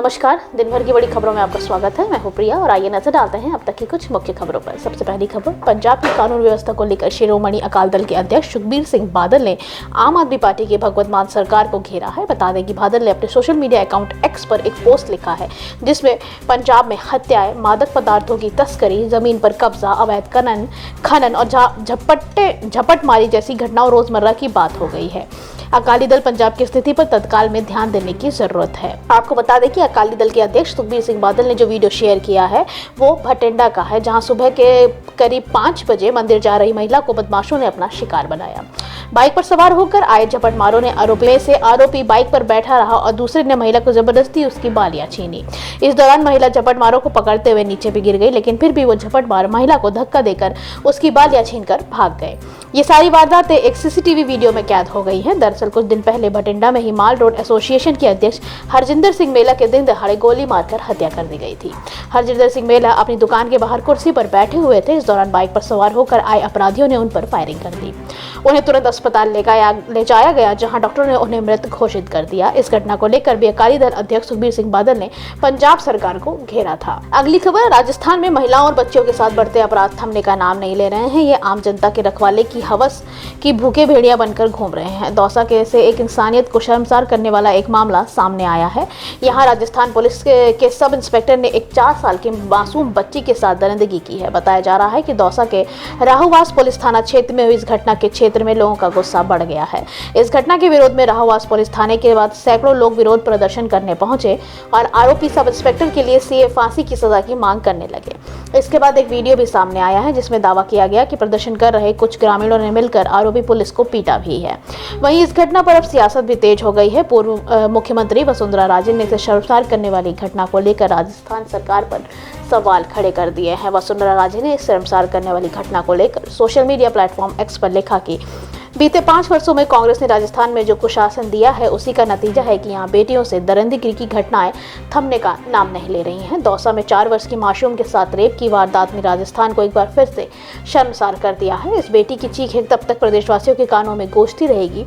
नमस्कार, दिन भर की बड़ी खबरों में आपका स्वागत है। मैं हूं प्रिया और आइए नजर डालते हैं अब तक की कुछ मुख्य खबरों पर। सबसे पहली खबर, पंजाब की कानून व्यवस्था को लेकर शिरोमणि अकाली दल के अध्यक्ष सुखबीर सिंह बादल ने आम आदमी पार्टी की भगवंत मान सरकार को घेरा है। बता दें कि बादल ने अपने सोशल मीडिया अकाउंट एक्स पर एक पोस्ट लिखा है जिसमें पंजाब में हत्याएं, मादक पदार्थों की तस्करी, जमीन पर कब्जा, अवैध खनन और झपटमारी जैसी घटनाओं रोजमर्रा की बात हो गई है। अकाली दल पंजाब की स्थिति पर तत्काल में ध्यान देने की जरूरत है। आपको बता दें कि अकाली दल के अध्यक्ष सुखबीर सिंह बादल ने जो वीडियो शेयर किया है वो भटिंडा का है, जहां सुबह के करीब 5 बजे मंदिर जा रही महिला को बदमाशों ने अपना शिकार बनाया। बाइक पर सवार होकर आए झपटमारों ने आरोपी बाइक पर बैठा रहा और दूसरे ने महिला को जबरदस्ती उसकी बालियां छीनी। इस दौरान महिला झपटमारों को पकड़ते हुए नीचे भी गिर गई, लेकिन फिर भी वो झपटमार महिला को धक्का देकर उसकी बालियां छीनकर भाग गए। ये सारी वारदातें एक सीसीटीवी वीडियो में कैद हो गई हैं। दरअसल कुछ दिन पहले भटिंडा में ही माल रोड एसोसिएशन के अध्यक्ष हरजिंदर सिंह मेला के दिन दहाड़े गोली मारकर हत्या कर दी गई थी। हरजिंदर सिंह मेला अपनी दुकान के बाहर कुर्सी पर बैठे हुए थे। इस दौरान बाइक पर सवार होकर आए अपराधियों ने उन पर फायरिंग कर दी। उन्हें तुरंत अस्पताल ले जाया गया, जहां डॉक्टरों ने उन्हें मृत घोषित कर दिया। इस घटना को लेकर भी अकाली दल अध्यक्ष सुखबीर सिंह बादल ने पंजाब सरकार को घेरा था। अगली खबर, राजस्थान में महिलाओं और बच्चों के साथ बढ़ते अपराध थमने का नाम नहीं ले रहे हैं। ये आम जनता के रखवाले की हवस की भूखे भेड़िया बनकर घूम रहे हैं। दौसा के से एक इंसानियत को शर्मसार करने वाला एक मामला सामने आया है। यहाँ राजस्थान पुलिस के सब इंस्पेक्टर ने एक 4 साल की मासूम बच्ची के साथ दरिंदगी की है। बताया जा रहा है कि दौसा के राहुवास पुलिस थाना क्षेत्र में हुई इस घटना के क्षेत्र में लोगों का गुस्सा बढ़ गया है। इस घटना के विरोध में राहुवास पुलिस थाने के बाद सैकड़ों लोग विरोध प्रदर्शन करने पहुंचे और आरोपी सब इंस्पेक्टर के लिए सीए फांसी की सजा की मांग करने लगे। इसके बाद एक वीडियो भी सामने आया है जिसमें दावा किया गया कि प्रदर्शन कर रहे कुछ ग्रामीणों ने मिलकर आरोपी पुलिस को पीटा भी है। वहीं इस घटना पर अब सियासत भी तेज हो गई है। पूर्व मुख्यमंत्री वसुंधरा राजे ने इसे शर्मसार करने वाली घटना को लेकर राजस्थान सरकार पर सवाल खड़े कर दिए हैं। वसुंधरा राजे ने इस शर्मसार करने वाली घटना को लेकर सोशल मीडिया प्लेटफॉर्म एक्स पर लिखा कि बीते 5 वर्षों में कांग्रेस ने राजस्थान में जो कुशासन दिया है उसी का नतीजा है कि यहाँ बेटियों से दरिंदगी की घटनाएं थमने का नाम नहीं ले रही हैं। दौसा में 4 वर्ष की मासूम के साथ रेप की वारदात ने राजस्थान को एक बार फिर से शर्मसार कर दिया है। इस बेटी की चीखें तब तक प्रदेशवासियों के कानों में गूंजती रहेगी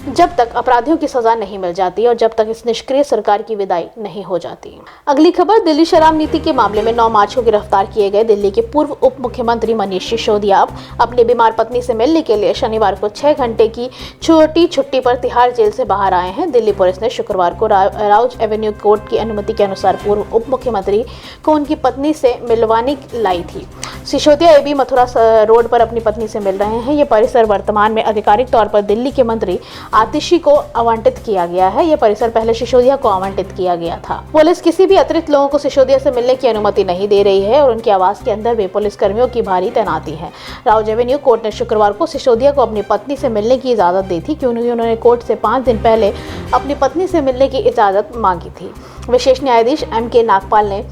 जब तक अपराधियों की सजा नहीं मिल जाती और जब तक इस निष्क्रिय सरकार की विदाई नहीं हो जाती। अगली खबर, दिल्ली शराब नीति के मामले में 9 मार्च को गिरफ्तार किए गए दिल्ली के पूर्व उप मुख्यमंत्री मनीष सिसोदिया अपनी बीमार पत्नी से मिलने के लिए शनिवार को 6 घंटे की छोटी छुट्टी पर तिहाड़ जेल से बाहर आए हैं। दिल्ली पुलिस ने शुक्रवार को राउज एवेन्यू कोर्ट की अनुमति के अनुसार पूर्व उप मुख्यमंत्री को उनकी पत्नी से मिलवाने लाई थी। सिसोदिया एबी मथुरा रोड पर अपनी पत्नी से मिल रहे हैं। यह परिसर वर्तमान में आधिकारिक तौर पर दिल्ली के मंत्री आतिशी को आवंटित किया गया है। यह परिसर पहले सिसोदिया को आवंटित किया गया था। पुलिस किसी भी अतिरिक्त लोगों को सिसोदिया से मिलने की अनुमति नहीं दे रही है और उनके आवास के अंदर भी पुलिस कर्मियों की भारी तैनाती है। राउज एवेन्यू कोर्ट ने शुक्रवार को सिसोदिया को अपनी पत्नी से मिलने की इजाजत दी थी क्योंकि उन्होंने कोर्ट से 5 दिन पहले अपनी पत्नी से मिलने की इजाजत मांगी थी। विशेष न्यायाधीश MK नागपाल ने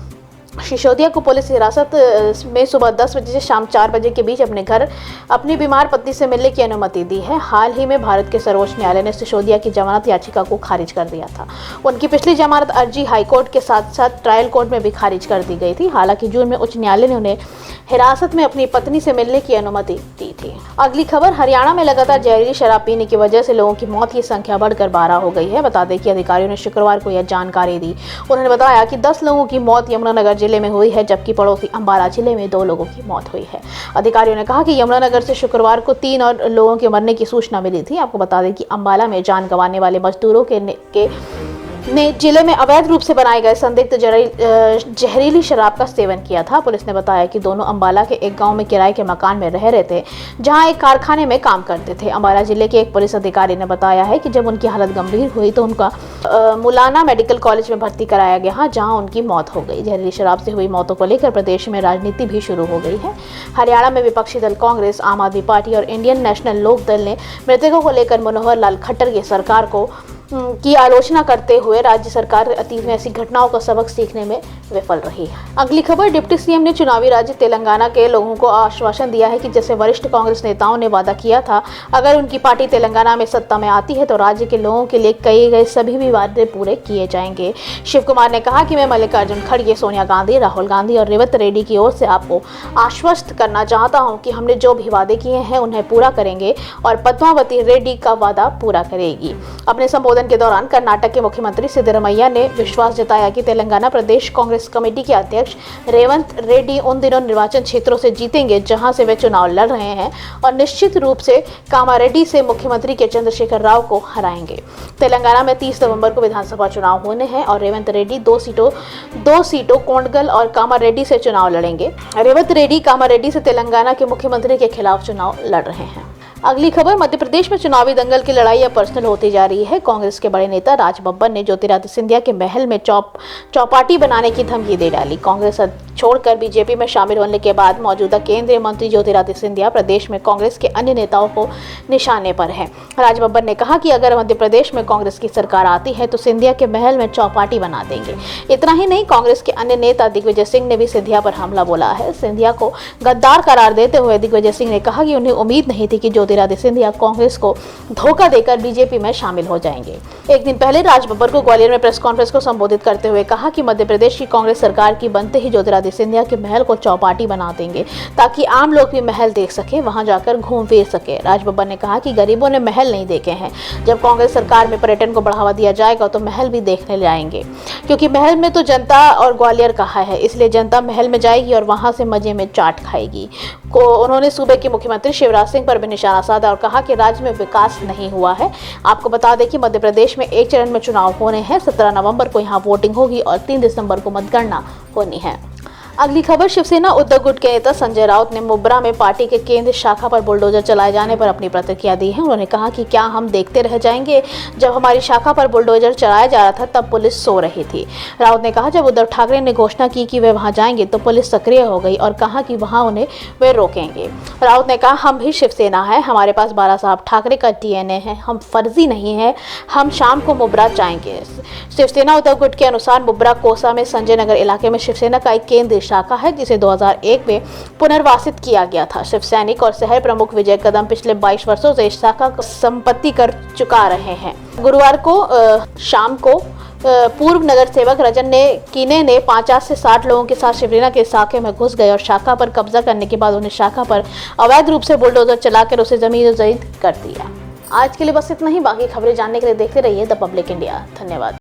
सिसोदिया को पुलिस हिरासत में सुबह 10 बजे से शाम 4 बजे के बीच अपने घर अपनी बीमार पत्नी से मिलने की अनुमति दी है। हाल ही में भारत के सर्वोच्च न्यायालय ने सिसोदिया की जमानत याचिका को खारिज कर दिया था। उनकी पिछली जमानत अर्जी हाईकोर्ट के साथ साथ ट्रायल कोर्ट में भी खारिज कर दी गई थी। हालांकि जून में उच्च न्यायालय ने उन्हें हिरासत में अपनी पत्नी से मिलने की अनुमति दी थी। अगली खबर, हरियाणा में लगातार जहरीली शराब पीने की वजह से लोगों की मौत की संख्या बढ़कर 12 हो गई है। बता दें कि अधिकारियों ने शुक्रवार को यह जानकारी दी। उन्होंने बताया कि 10 लोगों की मौत यमुनानगर जिले में हुई है जबकि पड़ोसी अंबाला जिले में 2 लोगों की मौत हुई है। अधिकारियों ने कहा कि यमुनानगर से शुक्रवार को 3 और लोगों के मरने की सूचना मिली थी। आपको बता दें कि अंबाला में जान गंवाने वाले मजदूरों ने जिले में अवैध रूप से बनाए गए संदिग्ध जहरीली शराब का सेवन किया था। पुलिस ने बताया कि दोनों अंबाला के एक गांव में किराए के मकान में रह रहे थे जहां एक कारखाने में काम करते थे। अंबाला जिले के एक पुलिस अधिकारी ने बताया है कि जब उनकी हालत गंभीर हुई तो उनका मुलाना मेडिकल कॉलेज में भर्ती कराया गया जहां उनकी मौत हो गई। जहरीली शराब से हुई मौतों को लेकर प्रदेश में राजनीति भी शुरू हो गई है। हरियाणा में विपक्षी दल कांग्रेस, आम आदमी पार्टी और इंडियन नेशनल लोक दल ने मृतकों को लेकर मनोहर लाल खट्टर की सरकार की आलोचना करते हुए राज्य सरकार अतीत में ऐसी घटनाओं का सबक सीखने में विफल रही है। अगली खबर, डिप्टी सीएम ने चुनावी राज्य तेलंगाना के लोगों को आश्वासन दिया है कि जैसे वरिष्ठ कांग्रेस नेताओं ने वादा किया था अगर उनकी पार्टी तेलंगाना में सत्ता में आती है तो राज्य के लोगों के लिए किए गए सभी भी वादे पूरे किए जाएंगे। शिव कुमार ने कहा कि मैं मल्लिकार्जुन खड़गे, सोनिया गांधी, राहुल गांधी और रेवंत रेड्डी की ओर से आपको आश्वस्त करना चाहता हूं कि हमने जो भी वादे किए हैं उन्हें पूरा करेंगे और पद्मावती रेड्डी का वादा पूरा करेगी। अपने संबोधन संबोधन के दौरान कर्नाटक के मुख्यमंत्री सिद्धरमैया ने विश्वास जताया कि तेलंगाना प्रदेश कांग्रेस कमेटी के अध्यक्ष रेवंत रेड्डी उन दिनों निर्वाचन क्षेत्रों से जीतेंगे जहां से वे चुनाव लड़ रहे हैं और निश्चित रूप से कामारेड्डी से मुख्यमंत्री के चंद्रशेखर राव को हराएंगे। तेलंगाना में 30 नवंबर को विधानसभा चुनाव होने हैं और रेवंत रेड्डी दो सीटों कोंडगल और कामारेड्डी से चुनाव लड़ेंगे। रेवंत रेड्डी कामारेड्डी से तेलंगाना के मुख्यमंत्री के खिलाफ चुनाव लड़ रहे हैं। अगली खबर, मध्य प्रदेश में चुनावी दंगल की लड़ाई अब पर्सनल होती जा रही है। कांग्रेस के बड़े नेता राज बब्बर ने ज्योतिरादित्य सिंधिया के महल में चौपाटी बनाने की धमकी दे डाली। कांग्रेस छोड़कर बीजेपी में शामिल होने के बाद मौजूदा केंद्रीय मंत्री ज्योतिरादित्य सिंधिया प्रदेश में कांग्रेस के अन्य नेताओं को निशाने पर हैं। राज बब्बर ने कहा कि अगर मध्य प्रदेश में कांग्रेस की सरकार आती है तो सिंधिया के महल में चौपाटी बना देंगे। इतना ही नहीं, कांग्रेस के अन्य नेता दिग्विजय सिंह ने भी सिंधिया पर हमला बोला है। सिंधिया को गद्दार करार देते हुए दिग्विजय सिंह ने कहा कि उन्हें उम्मीद नहीं थी कि ज्योतिरादित्य सिंधिया कांग्रेस को धोखा देकर बीजेपी में शामिल हो जाएंगे। एक दिन पहले राज बब्बर को ग्वालियर में प्रेस कॉन्फ्रेंस को संबोधित करते हुए कहा कि मध्य प्रदेश की कांग्रेस सरकार की बनते ही ज्योतिरादित्य सिंधिया के महल को चौपाटी बना देंगे ताकि आम लोग भी महल देख सके, वहां जाकर घूम फिर सके। राज बब्बर ने कहा कि गरीबों ने महल नहीं देखे हैं। जब कांग्रेस सरकार में पर्यटन को बढ़ावा दिया जाएगा तो महल भी देखने जाएंगे, क्योंकि महल में तो जनता और ग्वालियर कहा है, इसलिए जनता महल में जाएगी और वहां से मजे में चाट खाएगी। उन्होंने सूबे के मुख्यमंत्री शिवराज सिंह पर भी निशाना साधा और कहा कि राज्य में विकास नहीं हुआ है। आपको बता दें कि मध्य प्रदेश में एक चरण में चुनाव होने हैं। 17 नवंबर को यहां वोटिंग होगी और 3 दिसंबर को मतगणना होनी है। अगली खबर, शिवसेना उद्धव गुट के नेता संजय राउत ने मुब्रा में पार्टी के केंद्र शाखा पर बुलडोजर चलाए जाने पर अपनी प्रतिक्रिया दी है। उन्होंने कहा कि क्या हम देखते रह जाएंगे? जब हमारी शाखा पर बुलडोजर चलाया जा रहा था तब पुलिस सो रही थी। राउत ने कहा जब उद्धव ठाकरे ने घोषणा की कि वे वहां जाएंगे तो पुलिस सक्रिय हो गई और कहा कि वहां उन्हें वे रोकेंगे। राउत ने कहा हम भी शिवसेना है, हमारे पास बाला साहब ठाकरे का DNA है, हम फर्जी नहीं है, हम शाम को मुब्रा जाएंगे। शिवसेना उद्धव गुट के अनुसार मुब्रा कोसा में संजय नगर इलाके में शिवसेना का एक केंद्र शाखा है जिसे 2001 में पुनर्वासित किया गया था। शिव सैनिक और शहर प्रमुख विजय कदम पिछले 22 वर्षों से इस शाखा को संपत्ति कर चुका रहे हैं। गुरुवार को शाम को पूर्व नगर सेवक रजन कीने ने 50 से 60 लोगों के साथ शिवसेना के शाखे में घुस गए और शाखा पर कब्जा करने के बाद उन्हें शाखा पर अवैध रूप से बुलडोजर चलाकर उसे जमीन जब्त कर दिया। आज के लिए बस इतना ही। बाकी खबरें जानने के लिए देखते रहिए द पब्लिक इंडिया। धन्यवाद।